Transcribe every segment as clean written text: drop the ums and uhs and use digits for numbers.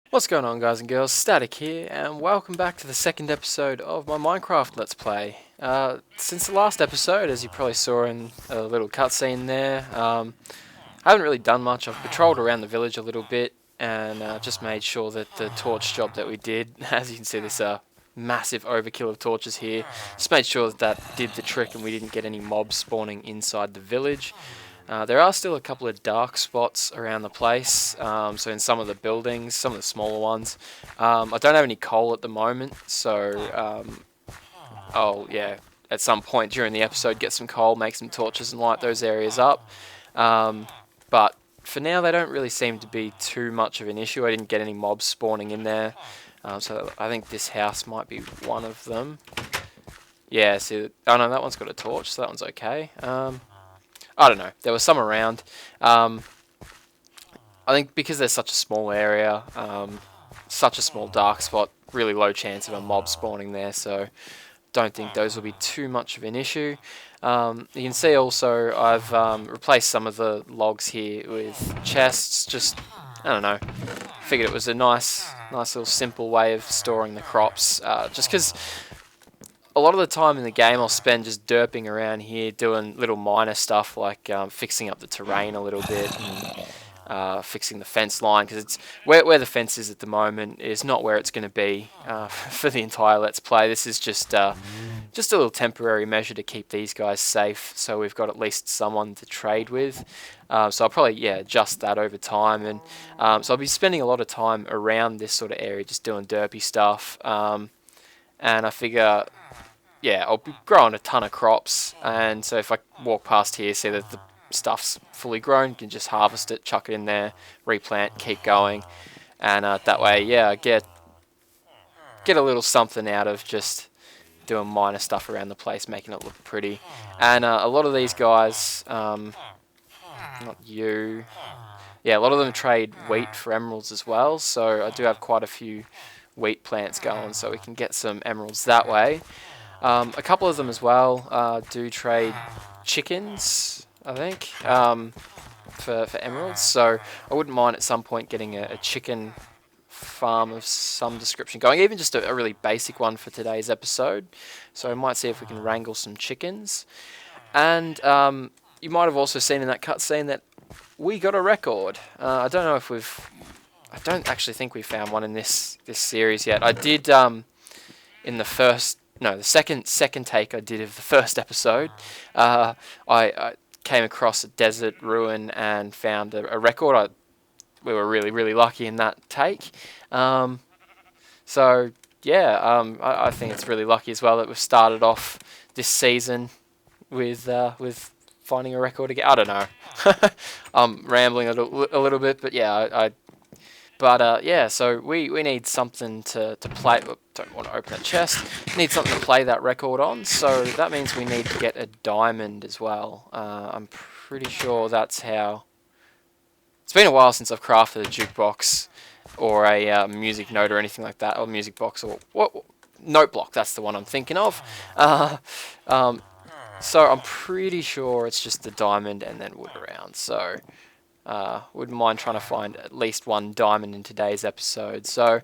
What's going on, guys and girls? Static here, and welcome back to the second episode of my Minecraft Let's Play. Since the last episode, as you probably saw in a little cutscene there, I haven't really done much. I've patrolled around the village a little bit, and just made sure that the torch job that we did, as you can see this massive overkill of torches here, just made sure that that did the trick and we didn't get any mobs spawning inside the village. There are still a couple of dark spots around the place, so in some of the buildings, some of the smaller ones. I don't have any coal at the moment, so I'll, at some point during the episode get some coal, make some torches and light those areas up. But for now they don't really seem to be too much of an issue. I didn't get any mobs spawning in there, so I think this house might be one of them. Yeah, see, oh no, that one's got a torch, so that one's okay. I don't know. There was some around. I think because there's such a small area, such a small dark spot, really low chance of a mob spawning there, so don't think those will be too much of an issue. You can see also I've replaced some of the logs here with chests. Just, I don't know, figured it was a nice little simple way of storing the crops, just because a lot of the time in the game I'll spend just derping around here doing little minor stuff like fixing up the terrain a little bit and fixing the fence line, because it's where the fence is at the moment is not where it's going to be for the entire Let's Play. This is just a little temporary measure to keep these guys safe, so we've got at least someone to trade with. So I'll probably adjust that over time, and so I'll be spending a lot of time around this sort of area just doing derpy stuff, and I figure I'll be growing a ton of crops, and so if I walk past here, see that the stuff's fully grown, you can just harvest it, chuck it in there, replant, keep going, and that way, I get a little something out of just doing minor stuff around the place, making it look pretty. And a lot of these guys, not you, a lot of them trade wheat for emeralds as well, so I do have quite a few wheat plants going, so we can get some emeralds that way. A couple of them as well do trade chickens, I think, for emeralds, so I wouldn't mind at some point getting a chicken farm of some description going, even just a really basic one for today's episode. So I might see if we can wrangle some chickens. And you might have also seen in that cutscene that we got a record. I don't know if I don't actually think we found one in this series yet. I did in the second take I did of the first episode. I came across a desert ruin and found a record. We were really lucky in that take. So yeah, I think it's really lucky as well that we've started off this season with finding a record again. I don't know. I'm rambling a little bit, but yeah, yeah. So we need something to play. Oh, don't want to open a chest. Need something to play that record on. So that means we need to get a diamond as well. I'm pretty sure that's how. It's been a while since I've crafted a jukebox or a music note or anything like that, or music box or what note block. That's the one I'm thinking of. Uh, um, so I'm pretty sure it's just the diamond and then wood around. So wouldn't mind trying to find at least one diamond in today's episode. So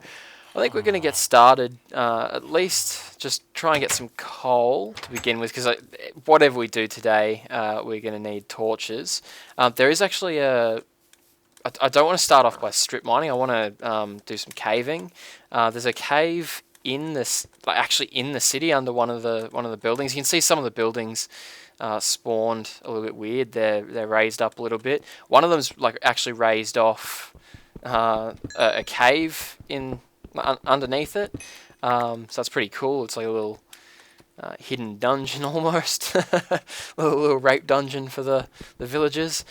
I think we're going to get started. At least just try and get some coal to begin with, because whatever we do today, we're going to need torches. There is actually I don't want to start off by strip mining. I want to do some caving. There's a cave in this, like actually in the city, under one of the buildings. You can see some of the buildings spawned a little bit weird. They're raised up a little bit. One of them's like actually raised off a cave in underneath it. So that's pretty cool. It's like a little hidden dungeon almost, little rape dungeon for the villagers.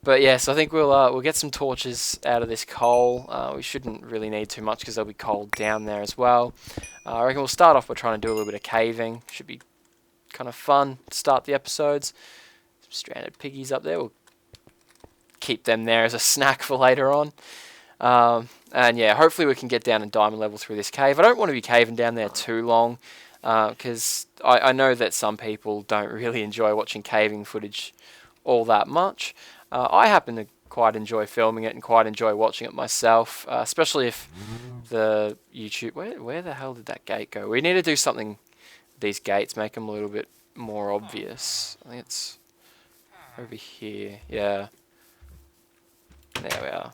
But yes, I think we'll get some torches out of this coal. We shouldn't really need too much because there'll be coal down there as well. I reckon we'll start off by trying to do a little bit of caving. Should be kind of fun to start the episodes. Some stranded piggies up there. We'll keep them there as a snack for later on. And yeah, hopefully we can get down in diamond level through this cave. I don't want to be caving down there too long because I know that some people don't really enjoy watching caving footage all that much. I happen to quite enjoy filming it and quite enjoy watching it myself, especially if the YouTube... Where the hell did that gate go? We need to do something with these gates, make them a little bit more obvious. I think it's over here. Yeah. There we are.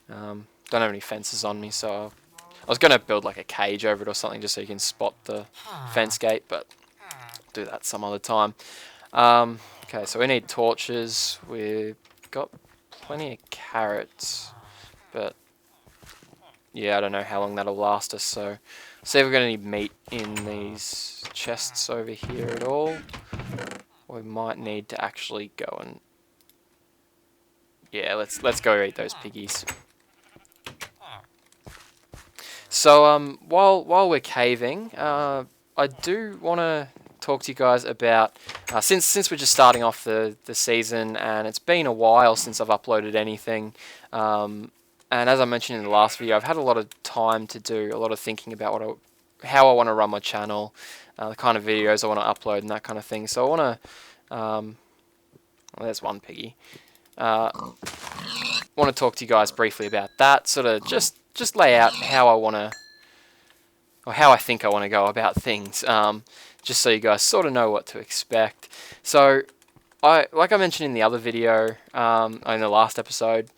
Don't have any fences on me, so I was going to build like a cage over it or something just so you can spot the fence gate, but I'll do that some other time. Okay, so we need torches. We've got plenty of carrots, but yeah, I don't know how long that'll last us, so see if we're going to need meat in these chests over here at all. We might need to actually go and... Yeah, let's go eat those piggies. So while we're caving, I do want to talk to you guys about since we're just starting off the season and it's been a while since I've uploaded anything, and as I mentioned in the last video, I've had a lot of time to do a lot of thinking about how I want to run my channel, the kind of videos I want to upload and that kind of thing. So I want to well, there's one piggy. Want to talk to you guys briefly about that, sort of just lay out how I want to, or how I think I want to go about things, just so you guys sort of know what to expect. So, like I mentioned in the other video, in the last episode,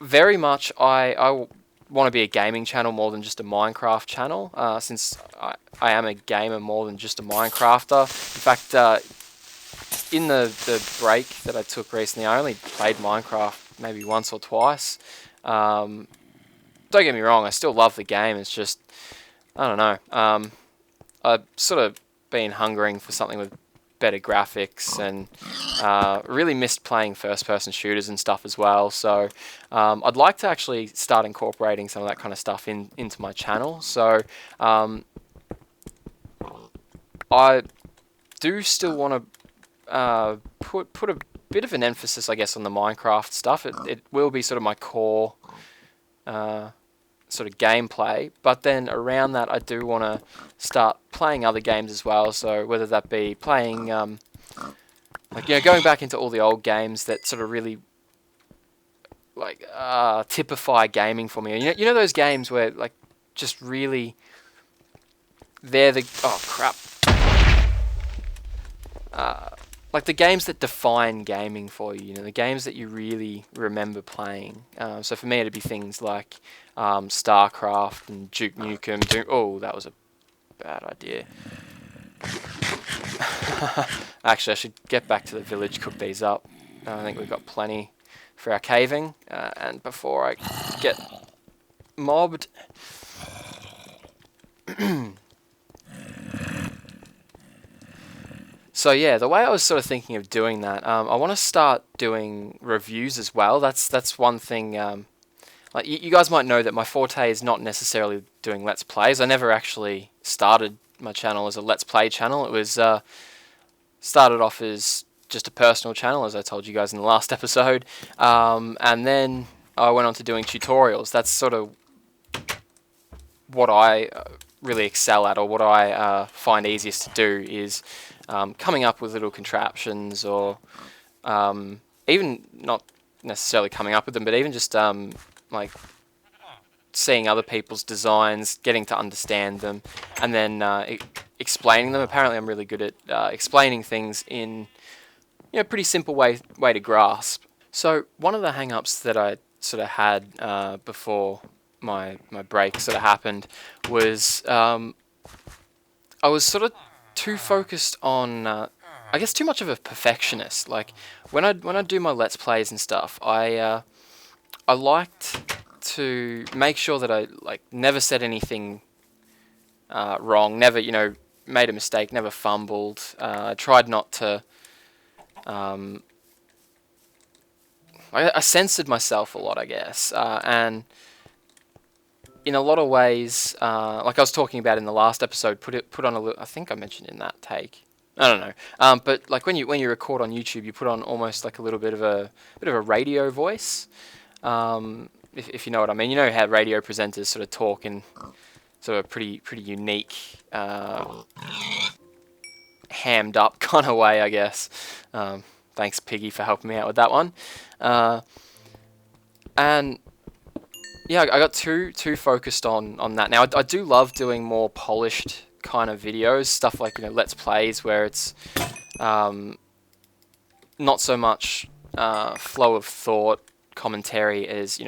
very much I want to be a gaming channel more than just a Minecraft channel, since I am a gamer more than just a Minecrafter. In fact, in the break that I took recently, I only played Minecraft maybe once or twice. Don't get me wrong, I still love the game. It's just, I don't know. I've sort of been hungering for something with better graphics, and really missed playing first-person shooters and stuff as well. So I'd like to actually start incorporating some of that kind of stuff into my channel. So I do still want to put a bit of an emphasis, I guess, on the Minecraft stuff. It will be sort of my core sort of gameplay, but then around that I do want to start playing other games as well. So whether that be playing like, you know, going back into all the old games that sort of really like typify gaming for me. You know those games where like just really they're the oh crap. Like the games that define gaming for you, you know, the games that you really remember playing. So for me, it'd be things like StarCraft and Duke Nukem. Oh, that was a bad idea. Actually, I should get back to the village, cook these up. I think we've got plenty for our caving. And before I get mobbed. So yeah, the way I was sort of thinking of doing that, I want to start doing reviews as well. That's one thing. Like you guys might know that my forte is not necessarily doing Let's Plays. I never actually started my channel as a Let's Play channel. It was started off as just a personal channel, as I told you guys in the last episode, and then I went on to doing tutorials. That's sort of what I really excel at, or what I find easiest to do, is coming up with little contraptions, or even not necessarily coming up with them, but even just like seeing other people's designs, getting to understand them, and then explaining them. Apparently, I'm really good at explaining things in pretty simple way to grasp. So one of the hang-ups that I sort of had before my break sort of happened was I was sort of too focused on I guess too much of a perfectionist. Like when I do my Let's Plays and stuff, I liked to make sure that I never said anything wrong, never made a mistake, never fumbled. I tried not to. I censored myself a lot, I guess, and in a lot of ways, like I was talking about in the last episode, put on a little. I think I mentioned in that take. I don't know, but like when you record on YouTube, you put on almost like a little bit of a radio voice. If you know what I mean, you know how radio presenters sort of talk in sort of a pretty unique, hammed up kind of way, I guess. Thanks, Piggy, for helping me out with that one. And yeah, I got too focused on that. Now I do love doing more polished kind of videos, stuff like Let's Plays, where it's not so much flow of thought commentary as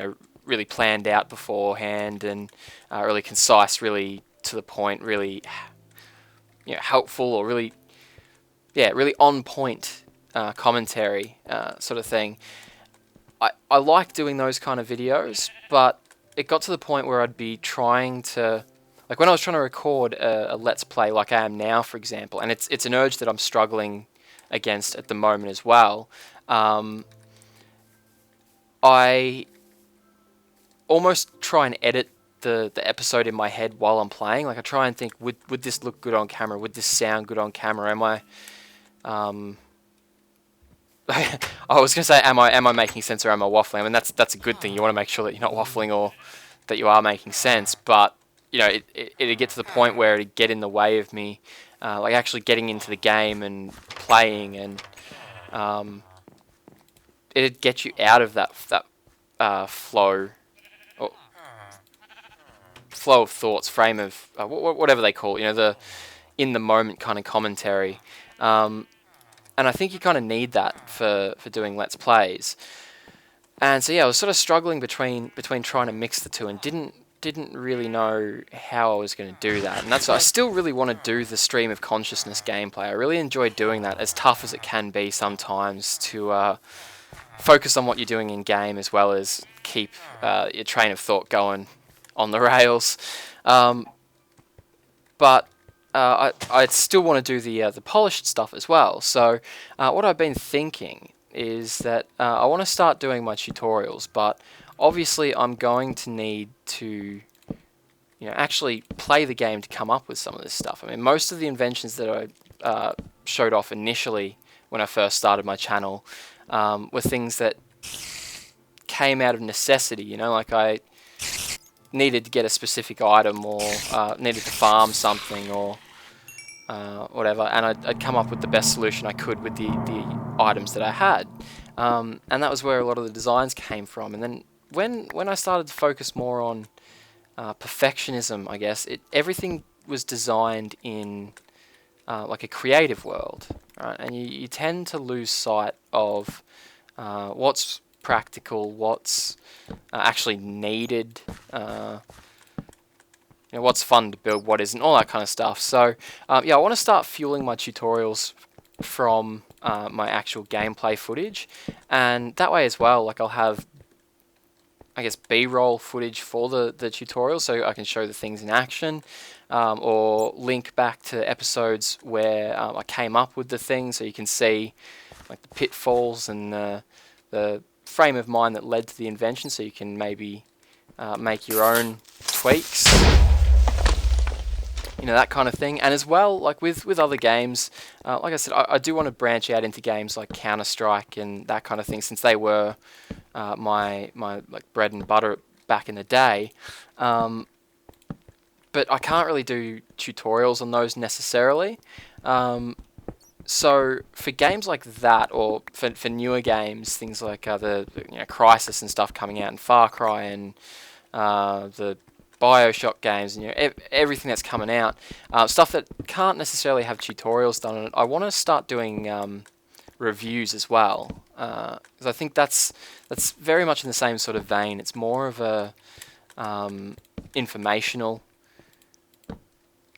really planned out beforehand, and really concise, really to the point, really helpful, or really on point commentary sort of thing. I like doing those kind of videos, but it got to the point where I'd be trying to, like when I was trying to record a Let's Play like I am now, for example, and it's an urge that I'm struggling against at the moment as well. I almost try and edit the episode in my head while I'm playing. Like I try and think, would this look good on camera? Would this sound good on camera? Am I I was gonna say, am I making sense, or am I waffling? I mean, that's a good thing. You want to make sure that you're not waffling, or that you are making sense. But it'd get to the point where it'd get in the way of me, like actually getting into the game and playing, and it'd get you out of that flow, or flow of thoughts, frame of whatever they call it, the in the moment kind of commentary. And I think you kind of need that for doing Let's Plays. And so yeah, I was sort of struggling between trying to mix the two, and didn't really know how I was going to do that. And that's why I still really want to do the stream of consciousness gameplay. I really enjoy doing that, as tough as it can be sometimes to focus on what you're doing in game, as well as keep your train of thought going on the rails. But I still want to do the polished stuff as well. So what I've been thinking is that I want to start doing my tutorials, but obviously I'm going to need to actually play the game to come up with some of this stuff. I mean, most of the inventions that I showed off initially when I first started my channel were things that came out of necessity. Like I needed to get a specific item, or needed to farm something, or whatever, and I'd come up with the best solution I could with the items that I had, and that was where a lot of the designs came from. And then when I started to focus more on perfectionism, I guess everything was designed in like a creative world, right? And you tend to lose sight of what's practical, what's actually needed, what's fun to build, what isn't, all that kind of stuff. So yeah, I want to start fueling my tutorials from my actual gameplay footage, and that way as well, like I'll have I guess, B-roll footage for the tutorial, so I can show the things in action, or link back to episodes where I came up with the thing, so you can see like the pitfalls and the frame of mind that led to the invention, so you can maybe make your own tweaks, that kind of thing. And as well, like with other games, like I said, I do want to branch out into games like Counter-Strike and that kind of thing, since they were my like bread and butter back in the day. But I can't really do tutorials on those necessarily. So for games like that, or for newer games, things like the Crysis and stuff coming out, and Far Cry and the BioShock games, and everything that's coming out, stuff that can't necessarily have tutorials done on it, I want to start doing reviews as well, because I think that's very much in the same sort of vein. It's more of a informational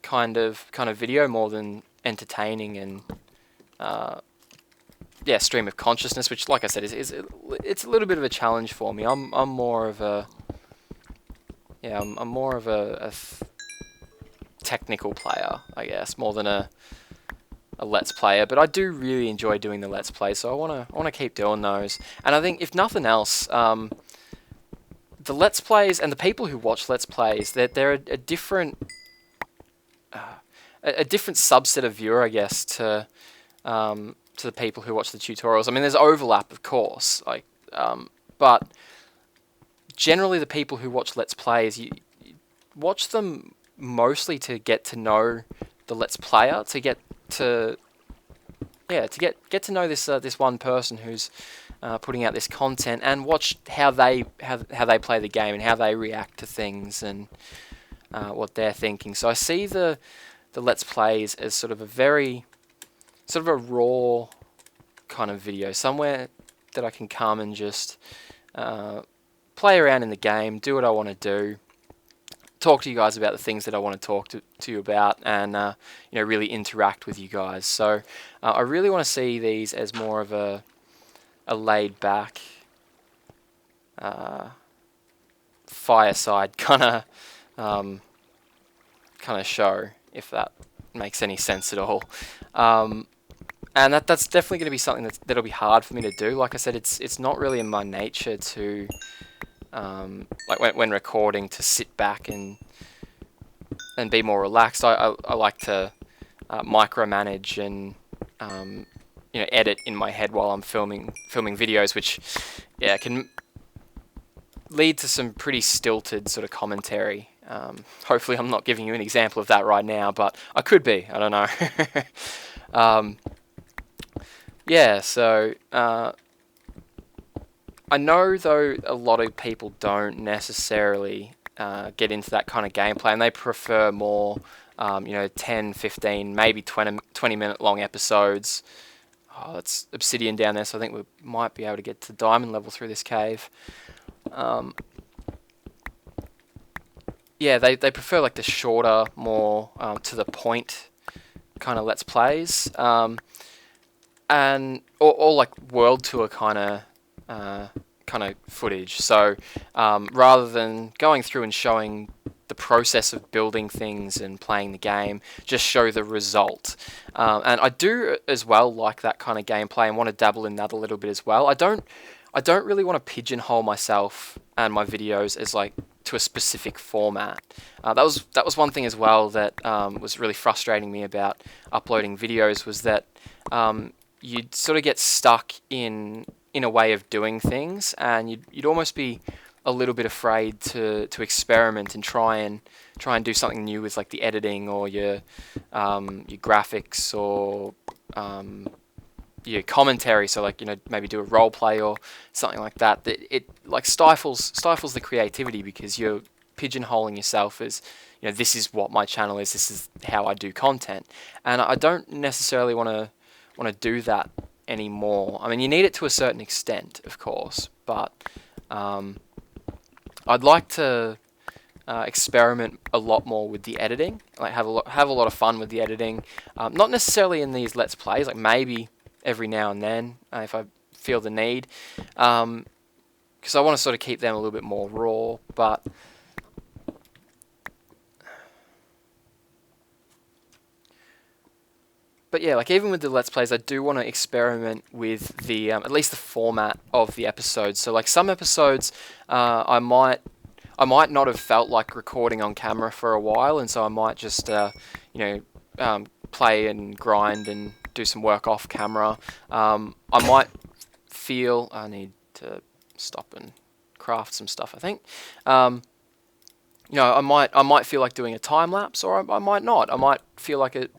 kind of video, more than entertaining and stream of consciousness, which, like I said, is it's a little bit of a challenge for me. I'm more of a technical player, I guess, more than a Let's Player. But I do really enjoy doing the Let's Play, so I wanna keep doing those. And I think, if nothing else, the Let's Plays and the people who watch Let's Plays, they're a different subset of viewer, I guess, to the people who watch the tutorials. I mean, there's overlap, of course, but generally the people who watch Let's Plays, you watch them mostly to get to know the Let's Player, to get to know this one person who's putting out this content, and watch how they play the game and how they react to things, and what they're thinking. So I see the Let's Plays as sort of a raw kind of video, somewhere that I can come and just play around in the game, do what I want to do, talk to you guys about the things that I want to talk to you about, and really interact with you guys. So I really want to see these as more of a laid back fireside kind of show, if that makes any sense at all. And that's definitely going to be something that'll be hard for me to do. Like I said, it's not really in my nature to like when recording, to sit back and be more relaxed. I like to micromanage and edit in my head while I'm filming videos, which can lead to some pretty stilted sort of commentary. Hopefully I'm not giving you an example of that right now, but I could be. I don't know. So I know, though, a lot of people don't necessarily get into that kind of gameplay, and they prefer more 10, 15, maybe 20 minute long episodes. Oh, that's obsidian down there, so I think we might be able to get to diamond level through this cave. They prefer like the shorter, more to the point kind of Let's Plays, and or like world tour kind of footage. So rather than going through and showing the process of building things and playing the game, just show the result. And I do as well like that kind of gameplay and want to dabble in that a little bit as well. I don't really want to pigeonhole myself and my videos as like to a specific format. That was one thing as well that was really frustrating me about uploading videos, was that you'd sort of get stuck in a way of doing things, and you'd almost be a little bit afraid to experiment and try and do something new with like the editing or your graphics or your commentary. So like maybe do a role play or something like that. It like stifles the creativity, because you're pigeonholing yourself as this is what my channel is, this is how I do content, and I don't necessarily want to do that anymore. I mean, you need it to a certain extent, of course, but I'd like to experiment a lot more with the editing, like have a lot of fun with the editing. Not necessarily in these Let's Plays, like maybe every now and then if I feel the need. because I want to sort of keep them a little bit more raw. But yeah, like even with the Let's Plays, I do want to experiment with the at least the format of the episodes. So like some episodes, I might not have felt like recording on camera for a while, and so I might just play and grind and do some work off camera. I might feel I need to stop and craft some stuff, I think. I might feel like doing a time lapse, or I might not. I might feel like it.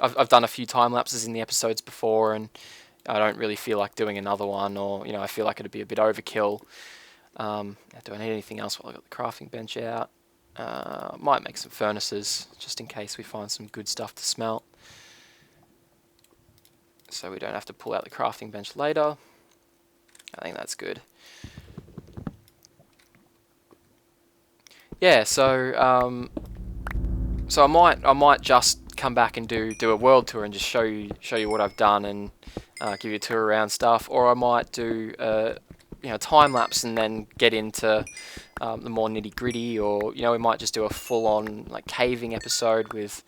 I've done a few time lapses in the episodes before, and I don't really feel like doing another one, or I feel like it'd be a bit overkill. Do I need anything else while I got the crafting bench out? Might make some furnaces just in case we find some good stuff to smelt, so we don't have to pull out the crafting bench later. I think that's good. Yeah, so I might just come back and do a world tour and just show you what I've done and give you a tour around stuff, or I might do time lapse and then get into the more nitty gritty, or we might just do a full on like caving episode with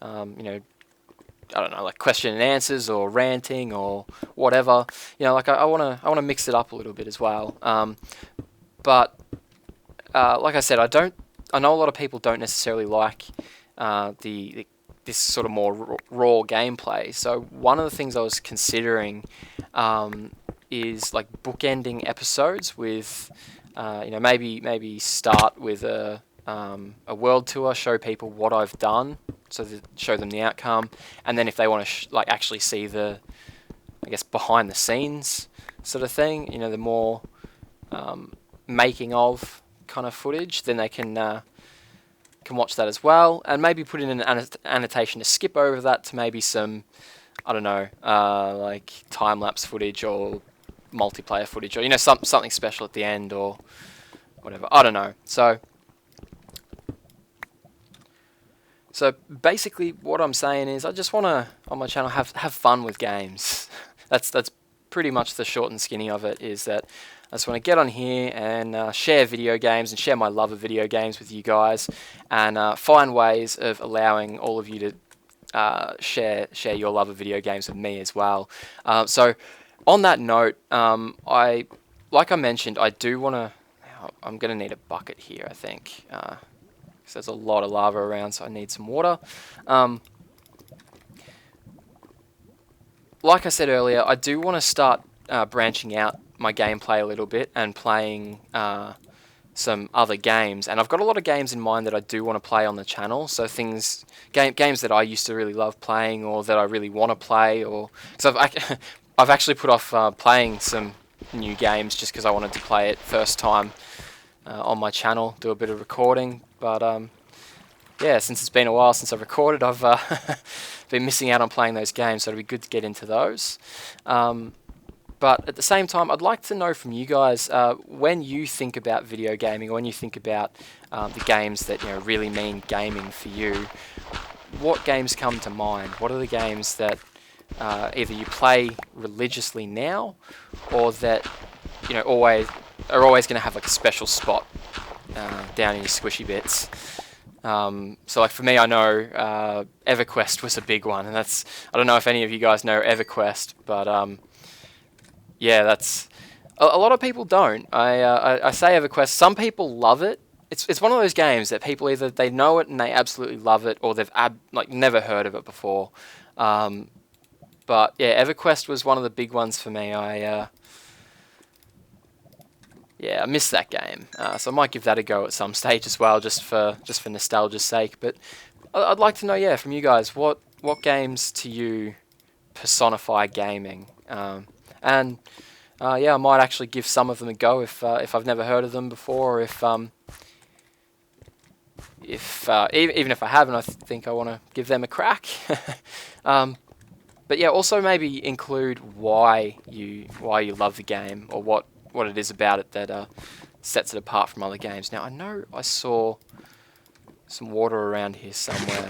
I don't know, like question and answers or ranting or whatever. Like I wanna mix it up a little bit as well. But like I said, I know a lot of people don't necessarily like this sort of more raw gameplay. So one of the things I was considering is like bookending episodes with, maybe start with a world tour, show people what I've done, so that show them the outcome, and then if they want to actually see the, I guess, behind the scenes sort of thing, the more making of kind of footage, then they can watch that as well, and maybe put in an annotation to skip over that to maybe some, I don't know, like time-lapse footage or multiplayer footage, or something special at the end or whatever. I don't know. So basically, what I'm saying is, I just want to, on my channel, have fun with games. That's pretty much the short and skinny of it. Is that I just want to get on here and share video games and share my love of video games with you guys, and find ways of allowing all of you to share your love of video games with me as well. So on that note, like I mentioned, I do want to. I'm going to need a bucket here, I think. So there's a lot of lava around, so I need some water. Like I said earlier, I do want to start branching out my gameplay a little bit and playing some other games. And I've got a lot of games in mind that I do want to play on the channel. So games that I used to really love playing, or that I really want to play, or because I've actually put off playing some new games just because I wanted to play it first time on my channel, do a bit of recording. But yeah, since it's been a while since I've recorded, I've been missing out on playing those games, so it'd be good to get into those. But at the same time, I'd like to know from you guys, when you think about video gaming, or when you think about the games that really mean gaming for you, what games come to mind? What are the games that either you play religiously now, or that always going to have like a special spot down in your squishy bits? So like for me, I know EverQuest was a big one, and I don't know if any of you guys know EverQuest, but yeah, that's a lot of people don't. I say EverQuest. Some people love it. It's one of those games that people either they know it and they absolutely love it, or they've never heard of it before. But yeah, EverQuest was one of the big ones for me. Yeah, I missed that game, so I might give that a go at some stage as well, just for nostalgia's sake. But I'd like to know, yeah, from you guys, what games to you personify gaming, and yeah, I might actually give some of them a go if I've never heard of them before, or even if I haven't, I think I want to give them a crack. But yeah, also maybe include why you love the game, or what it is about it that sets it apart from other games. Now, I know I saw some water around here somewhere.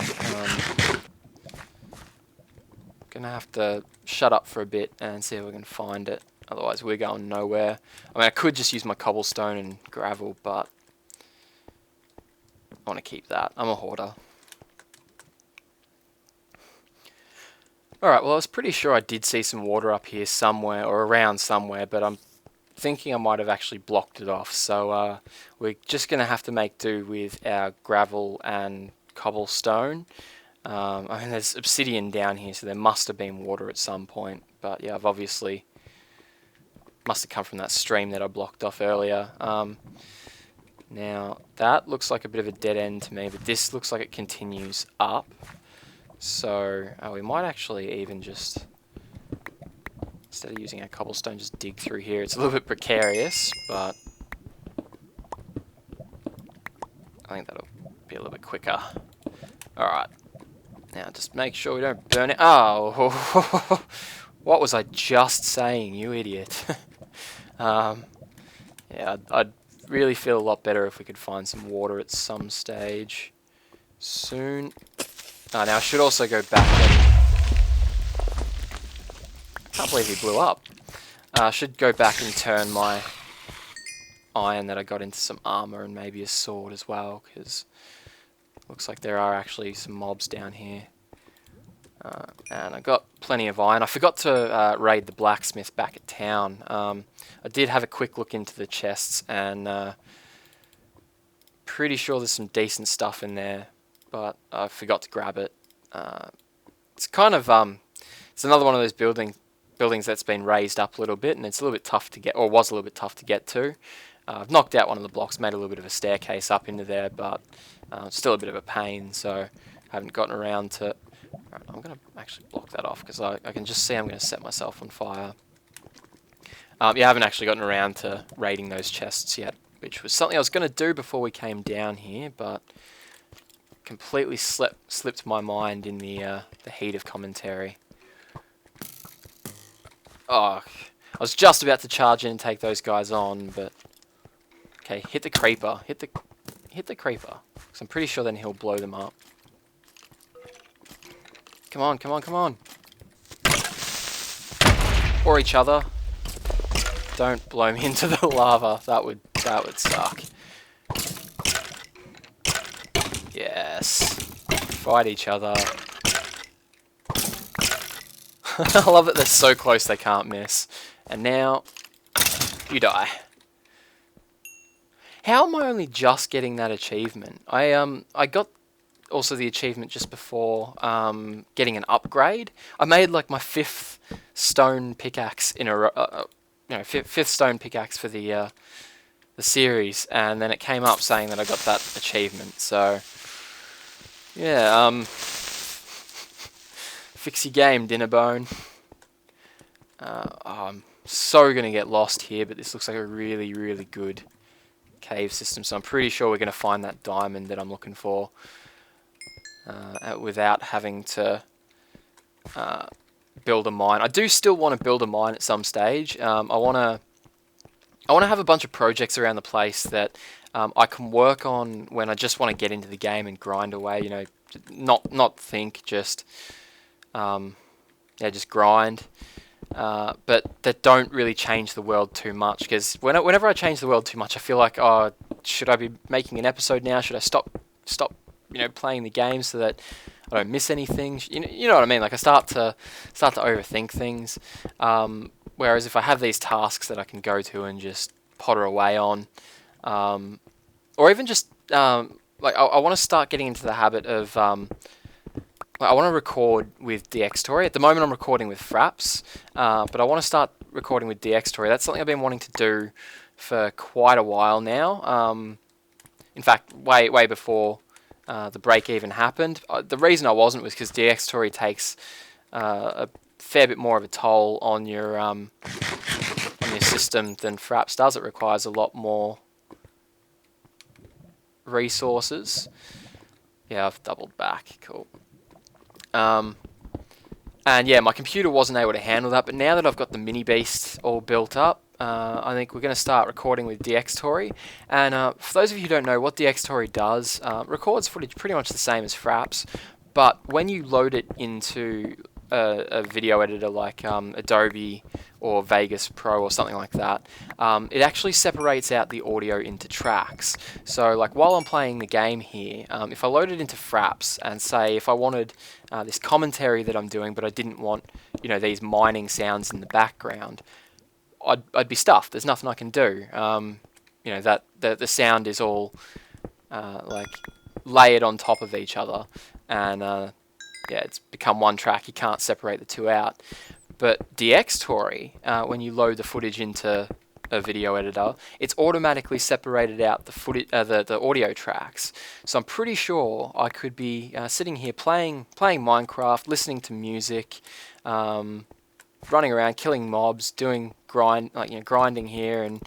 Gonna have to shut up for a bit and see if I can find it. Otherwise we're going nowhere. I mean, I could just use my cobblestone and gravel, but I want to keep that. I'm a hoarder. Alright, well I was pretty sure I did see some water up here somewhere, or around somewhere, but I'm thinking I might have actually blocked it off. So we're just going to have to make do with our gravel and cobblestone. I mean, there's obsidian down here, so there must have been water at some point. But yeah, I've obviously... must have come from that stream that I blocked off earlier. Now, that looks like a bit of a dead end to me, but this looks like it continues up. So, we might actually even just, instead of using our cobblestone, just dig through here. It's a little bit precarious, but I think that'll be a little bit quicker. Alright. Now, just make sure we don't burn it. Oh! What was I just saying, you idiot? Yeah, I'd really feel a lot better if we could find some water at some stage soon. Now I should also go back and... I can't believe he blew up. I should go back and turn my iron that I got into some armor and maybe a sword as well, because looks like there are actually some mobs down here. And I got plenty of iron. I forgot to raid the blacksmith back at town. I did have a quick look into the chests, and pretty sure there's some decent stuff in there, but I forgot to grab it. It's kind of it's another one of those buildings that's been raised up a little bit, and it's a little bit tough to get, or was a little bit tough to get to. I've knocked out one of the blocks, made a little bit of a staircase up into there, but it's still a bit of a pain, so I haven't gotten around to... Right, I'm going to actually block that off, because I can just see I'm going to set myself on fire. Yeah, I haven't actually gotten around to raiding those chests yet, which was something I was going to do before we came down here, but completely slipped my mind in the heat of commentary. Oh, I was just about to charge in and take those guys on, but... Okay, hit the creeper. Hit the creeper. Because I'm pretty sure then he'll blow them up. Come on, come on, come on. Or each other. Don't blow me into the lava. That would suck. Yes. Fight each other. I love that they're so close they can't miss. And now, you die. How am I only just getting that achievement? I got also the achievement just before getting an upgrade. I made like my 5th stone pickaxe in a fifth stone pickaxe for the series, and then it came up saying that I got that achievement. So yeah, fix your game, Dinnerbone. I'm so gonna get lost here, but this looks like a really, really good cave system. So I'm pretty sure we're gonna find that diamond that I'm looking for. Without having to build a mine. I do still want to build a mine at some stage. I want to have a bunch of projects around the place that I can work on when I just want to get into the game and grind away. You know, not think, just just grind. But that don't really change the world too much, because whenever I change the world too much, I feel like, oh, should I be making an episode now? Should I stop playing the game so that I don't miss anything? You know what I mean? Like I start to overthink things. Whereas if I have these tasks that I can go to and just potter away on, or even just like I want to start getting into the habit of I want to record with DxTory. At the moment I'm recording with Fraps, but I want to start recording with DxTory. That's something I've been wanting to do for quite a while now. In fact, way before the break even happened. The reason I wasn't was because DxTory takes a fair bit more of a toll on your system than Fraps does. It requires a lot more resources. Yeah, I've doubled back. Cool. And yeah, my computer wasn't able to handle that, but now that I've got the mini beast all built up, I think we're going to start recording with DxTory. And for those of you who don't know what DxTory does, records footage pretty much the same as Fraps, but when you load it into a video editor like Adobe or Vegas Pro or something like that, it actually separates out the audio into tracks. So like while I'm playing the game here, if I load it into Fraps and say if I wanted this commentary that I'm doing, but I didn't want, you know, these mining sounds in the background, I'd be stuffed. There's nothing I can do. You know, that the sound is all like layered on top of each other, and yeah, it's become one track. You can't separate the two out. But DxTory, when you load the footage into a video editor, it's automatically separated out the footage, the audio tracks. So I'm pretty sure I could be sitting here playing Minecraft, listening to music, running around, killing mobs, doing grinding here, and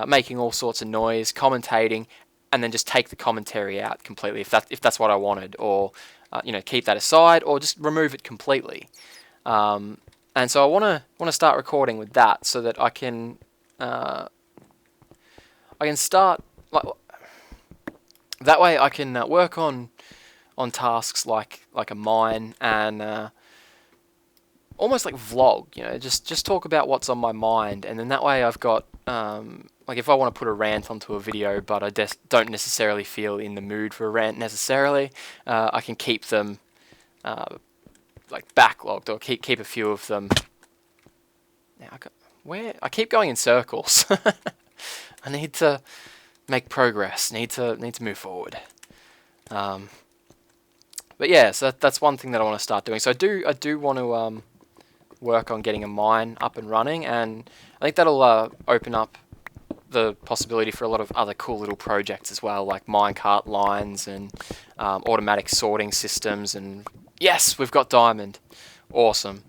making all sorts of noise, commentating, and then just take the commentary out completely if that's what I wanted, or you know, keep that aside, or just remove it completely. And so I want to start recording with that so that I can start like that way I can work on tasks like a mine, and almost like vlog, you know, just talk about what's on my mind, and then that way I've got like if I want to put a rant onto a video, but I don't necessarily feel in the mood for a rant necessarily, I can keep them like backlogged, or keep a few of them. Now I keep going in circles. I need to make progress. Need to move forward. But yeah, so that's one thing that I want to start doing. So I do want to work on getting a mine up and running, and I think that'll open up the possibility for a lot of other cool little projects as well, like minecart lines and automatic sorting systems. And yes, we've got diamond. Awesome.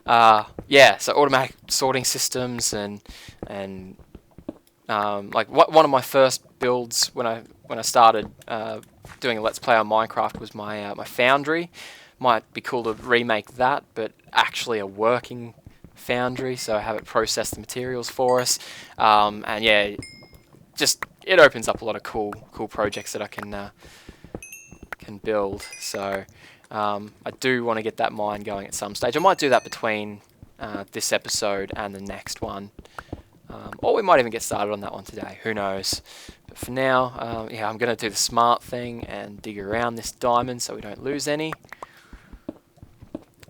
Yeah, so automatic sorting systems, and like one of my first builds when I started doing a Let's Play on Minecraft was my my foundry. Might be cool to remake that, but actually a working foundry, so have it process the materials for us. And yeah, just it opens up a lot of cool projects that I can build. So I do want to get that mine going at some stage. I might do that between this episode and the next one, or we might even get started on that one today. Who knows? But for now, yeah, I'm going to do the smart thing and dig around this diamond so we don't lose any.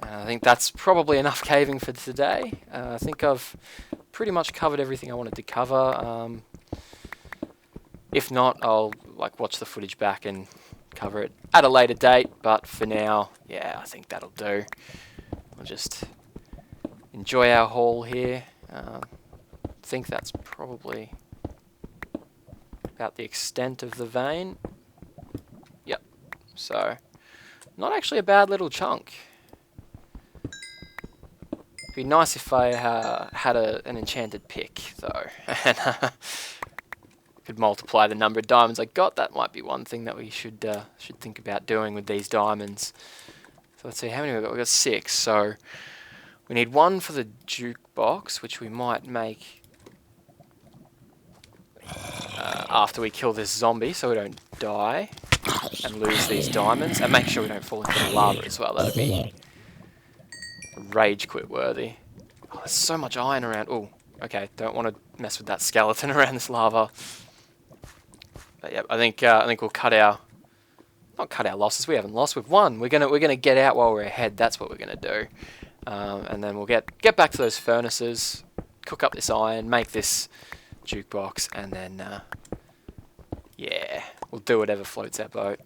I think that's probably enough caving for today. I think I've pretty much covered everything I wanted to cover. If not, I'll like watch the footage back and cover it at a later date. But for now, yeah, I think that'll do. We'll just enjoy our haul here. I think that's probably about the extent of the vein. Yep. So, not actually a bad little chunk. It'd be nice if I had an enchanted pick, though, and could multiply the number of diamonds I got. That might be one thing that we should think about doing with these diamonds. So let's see, how many we got? We got 6. So we need 1 for the jukebox, which we might make after we kill this zombie, so we don't die and lose these diamonds, and make sure we don't fall into the lava as well. That'd be rage quit worthy. Oh, there's so much iron around. Oh, okay. Don't want to mess with that skeleton around this lava. But yeah, I think we'll not cut our losses. We haven't lost. We've won. We're gonna get out while we're ahead. That's what we're gonna do. And then we'll get back to those furnaces, cook up this iron, make this jukebox, and then yeah, we'll do whatever floats our boat.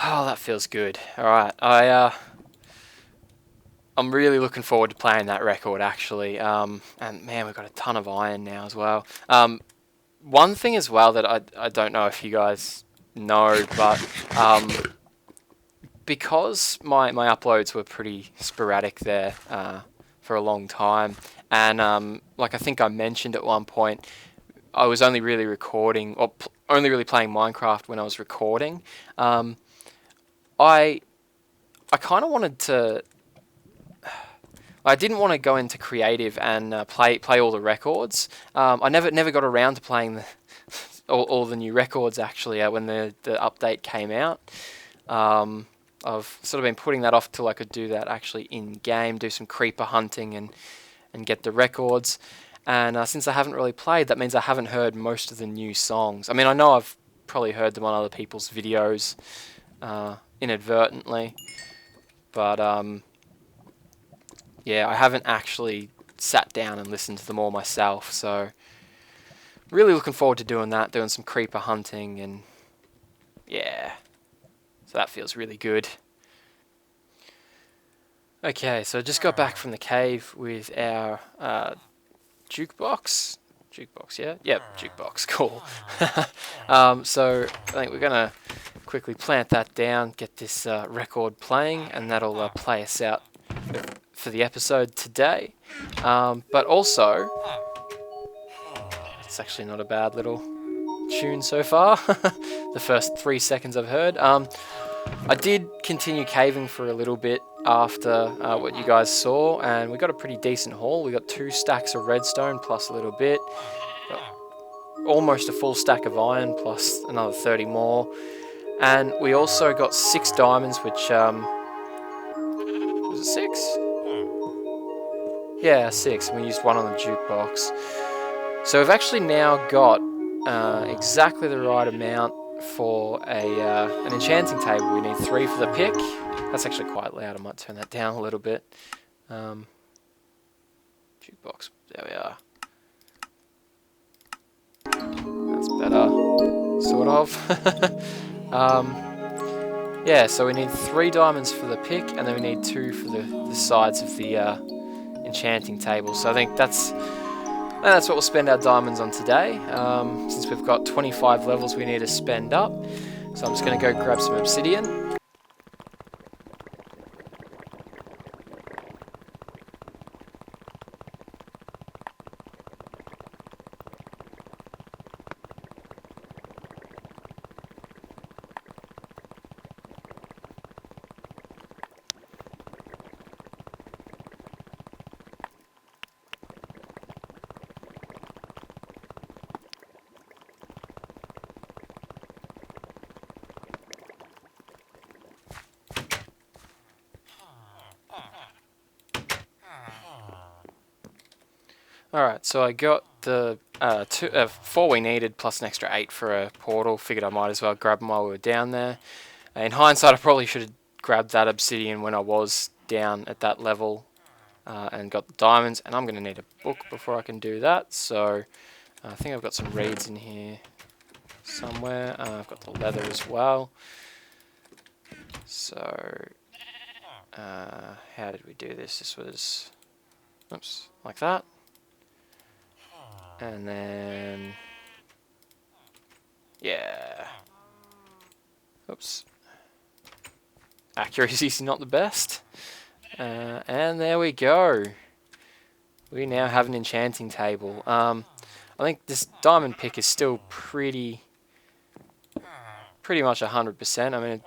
Oh, that feels good. Alright, I'm really looking forward to playing that record, actually. And man, we've got a ton of iron now as well. One thing as well that I don't know if you guys know, but because my uploads were pretty sporadic there for a long time, and like I think I mentioned at one point, I was only really recording, or only really playing Minecraft when I was recording. I kind of wanted to. I didn't want to go into creative and play all the records. I never got around to playing all the new records actually when the update came out. I've sort of been putting that off till I could do that actually in game, do some creeper hunting and get the records. And since I haven't really played, that means I haven't heard most of the new songs. I mean, I know I've probably heard them on other people's videos inadvertently, but yeah, I haven't actually sat down and listened to them all myself. So really looking forward to doing that, doing some creeper hunting, and yeah, so that feels really good. Okay, so I just got back from the cave with our jukebox. Jukebox, yeah? Yep, jukebox, cool. So I think we're going to quickly plant that down, get this record playing, and that'll play us out for the episode today. But also, it's actually not a bad little tune so far. The first 3 seconds I've heard. I did continue caving for a little bit after what you guys saw, and we got a pretty decent haul. We got 2 stacks of redstone plus a little bit, got almost a full stack of iron plus another 30 more, and we also got 6 diamonds, which was it 6? Yeah, 6, and we used 1 on the jukebox. So we've actually now got exactly the right amount for an enchanting table. We need 3 for the pick. That's actually quite loud. I might turn that down a little bit. Jukebox. There we are. That's better, sort of. Yeah, so we need 3 diamonds for the pick, and then we need 2 for the sides of the enchanting table. So I think that's what we'll spend our diamonds on today. Since we've got 25 levels we need to spend up. So I'm just going to go grab some obsidian. Alright, so I got the 4 we needed plus an extra 8 for a portal. Figured I might as well grab them while we were down there. In hindsight, I probably should have grabbed that obsidian when I was down at that level and got the diamonds. And I'm going to need a book before I can do that. So I think I've got some reeds in here somewhere. I've got the leather as well. So how did we do this? This was, oops, like that. And then, yeah, oops, accuracy's not the best. And there we go. We now have an enchanting table. I think this diamond pick is still pretty much 100%. I mean,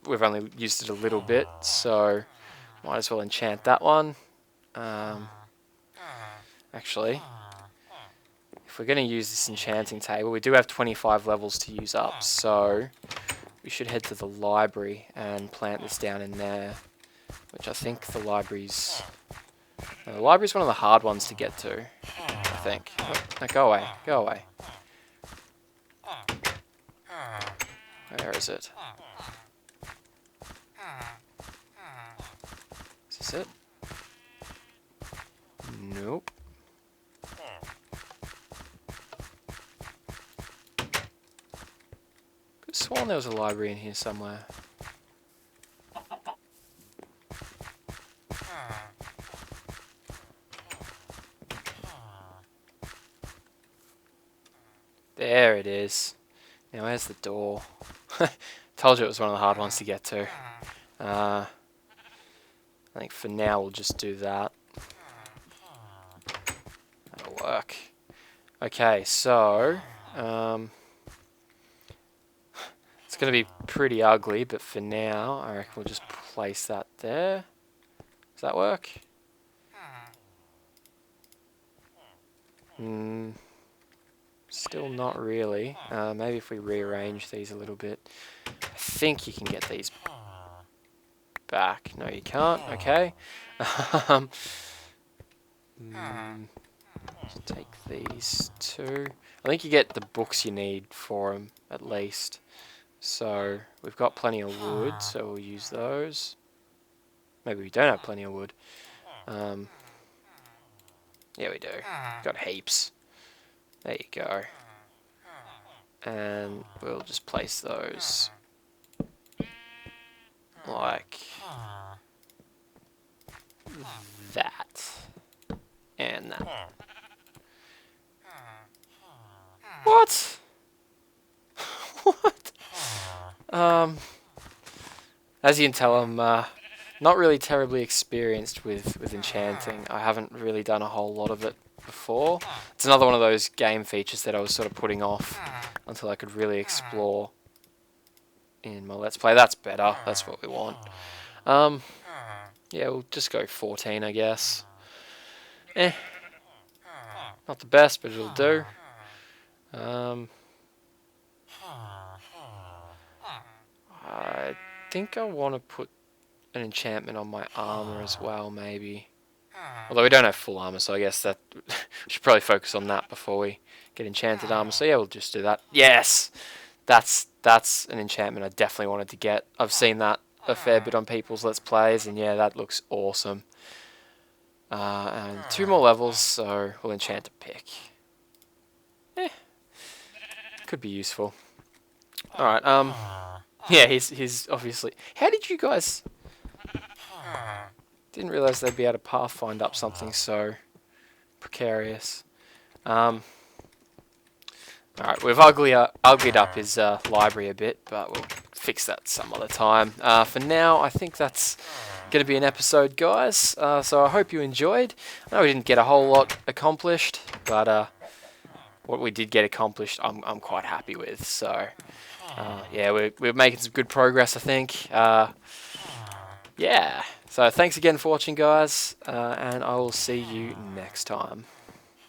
we've only used it a little bit, so might as well enchant that one. Actually, if we're going to use this enchanting table, we do have 25 levels to use up, so we should head to the library and plant this down in there, which I think the library's one of the hard ones to get to, I think. Oh, no, go away, go away. Where is it? Is this it? Nope. Could have sworn there was a library in here somewhere. There it is. Now where's the door? Told you it was one of the hard ones to get to. I think for now we'll just do that. That'll work. Okay, so it's going to be pretty ugly, but for now I reckon we'll just place that there. Does that work? Still not really. Maybe if we rearrange these a little bit. I think you can get these back. No, you can't. Okay. um, take these two. I think you get the books you need for them, at least. So, we've got plenty of wood, so we'll use those. Maybe we don't have plenty of wood. Yeah, we do. Got heaps. There you go. And we'll just place those like that. And that. What? What? As you can tell, I'm not really terribly experienced with enchanting. I haven't really done a whole lot of it before. It's another one of those game features that I was sort of putting off until I could really explore in my Let's Play. That's better. That's what we want. Yeah, we'll just go 14, I guess. Not the best, but it'll do. I think I want to put an enchantment on my armor as well, maybe. Although we don't have full armor, so I guess that we should probably focus on that before we get enchanted armor. So yeah, we'll just do that. Yes! That's an enchantment I definitely wanted to get. I've seen that a fair bit on people's Let's Plays, and yeah, that looks awesome. And 2 more levels, so we'll enchant a pick. Could be useful. Alright, yeah, he's obviously... How did you guys... Didn't realise they'd be able to pathfind up something so precarious. Alright, we've uglied up his library a bit, but we'll fix that some other time. For now, I think that's going to be an episode, guys. So I hope you enjoyed. I know we didn't get a whole lot accomplished, but what we did get accomplished, I'm quite happy with. So yeah, we're making some good progress, I think. Yeah. So thanks again for watching, guys, and I will see you next time.